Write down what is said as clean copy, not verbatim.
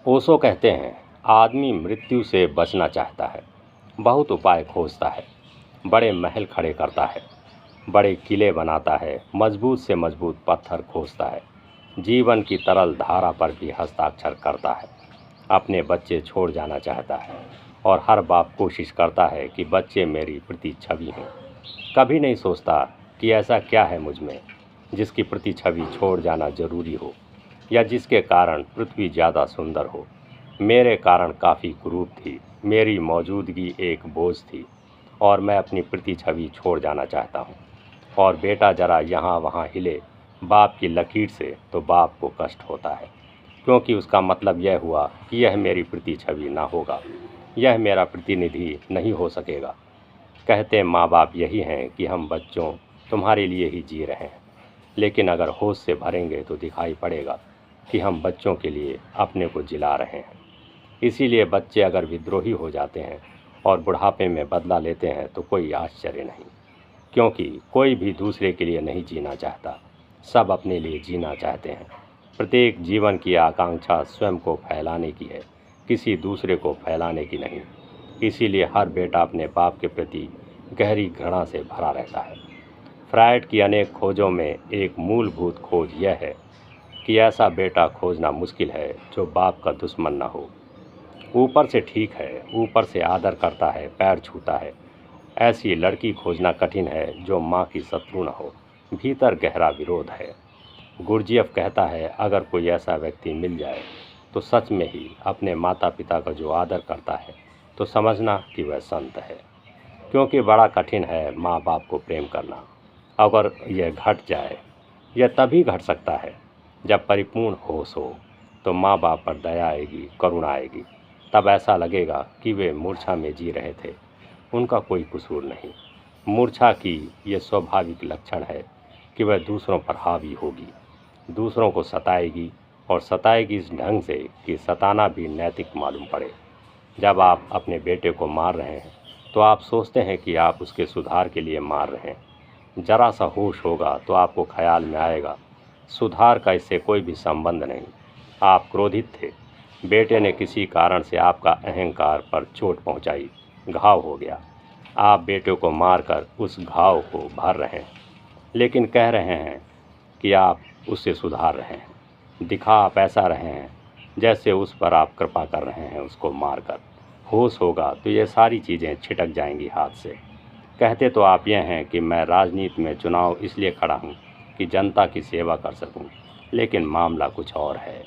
ओशो कहते हैं, आदमी मृत्यु से बचना चाहता है, बहुत उपाय खोजता है, बड़े महल खड़े करता है, बड़े किले बनाता है, मजबूत से मजबूत पत्थर खोजता है, जीवन की तरल धारा पर भी हस्ताक्षर करता है, अपने बच्चे छोड़ जाना चाहता है और हर बाप कोशिश करता है कि बच्चे मेरी प्रतिच्छवि हों। कभी नहीं सोचता कि ऐसा क्या है मुझ में जिसकी प्रतिच्छवि छोड़ जाना जरूरी हो या जिसके कारण पृथ्वी ज़्यादा सुंदर हो। मेरे कारण काफ़ी कुरूप थी, मेरी मौजूदगी एक बोझ थी और मैं अपनी प्रतिच्छवि छोड़ जाना चाहता हूँ। और बेटा जरा यहाँ वहाँ हिले बाप की लकीर से तो बाप को कष्ट होता है, क्योंकि उसका मतलब यह हुआ कि यह मेरी प्रतिच्छवि ना होगा, यह मेरा प्रतिनिधि नहीं हो सकेगा। कहते माँ बाप यही हैं कि हम बच्चों तुम्हारे लिए ही जी रहे हैं, लेकिन अगर होश से भरेंगे तो दिखाई पड़ेगा कि हम बच्चों के लिए अपने को जिला रहे हैं। इसीलिए बच्चे अगर विद्रोही हो जाते हैं और बुढ़ापे में बदला लेते हैं तो कोई आश्चर्य नहीं, क्योंकि कोई भी दूसरे के लिए नहीं जीना चाहता, सब अपने लिए जीना चाहते हैं। प्रत्येक जीवन की आकांक्षा स्वयं को फैलाने की है, किसी दूसरे को फैलाने की नहीं। इसीलिए हर बेटा अपने बाप के प्रति गहरी घृणा से भरा रहता है। फ्रायड की अनेक खोजों में एक मूलभूत खोज यह है कि ऐसा बेटा खोजना मुश्किल है जो बाप का दुश्मन ना हो। ऊपर से ठीक है, ऊपर से आदर करता है, पैर छूता है, ऐसी लड़की खोजना कठिन है जो माँ की शत्रु न हो, भीतर गहरा विरोध है। गुरजीएफ कहता है, अगर कोई ऐसा व्यक्ति मिल जाए तो सच में ही अपने माता पिता का जो आदर करता है तो समझना कि वह संत है, क्योंकि बड़ा कठिन है माँ बाप को प्रेम करना। अगर यह घट जाए, यह तभी घट सकता है जब परिपूर्ण होश हो, तो माँ बाप पर दया आएगी, करुणा आएगी। तब ऐसा लगेगा कि वे मूर्छा में जी रहे थे, उनका कोई कसूर नहीं। मूर्छा की यह स्वाभाविक लक्षण है कि वह दूसरों पर हावी होगी, दूसरों को सताएगी और सताएगी इस ढंग से कि सताना भी नैतिक मालूम पड़े। जब आप अपने बेटे को मार रहे हैं तो आप सोचते हैं कि आप उसके सुधार के लिए मार रहे हैं। जरा सा होश होगा तो आपको ख्याल में आएगा सुधार का इससे कोई भी संबंध नहीं। आप क्रोधित थे, बेटे ने किसी कारण से आपका अहंकार पर चोट पहुंचाई, घाव हो गया। आप बेटे को मारकर उस घाव को भर रहे हैं, लेकिन कह रहे हैं कि आप उससे सुधार रहे हैं। दिखा आप ऐसा रहे हैं जैसे उस पर आप कृपा कर रहे हैं उसको मारकर। होश होगा तो ये सारी चीज़ें छिटक जाएंगी हाथ से। कहते तो आप ये हैं कि मैं राजनीति में चुनाव इसलिए खड़ा हूँ कि जनता की सेवा कर सकूँ, लेकिन मामला कुछ और है।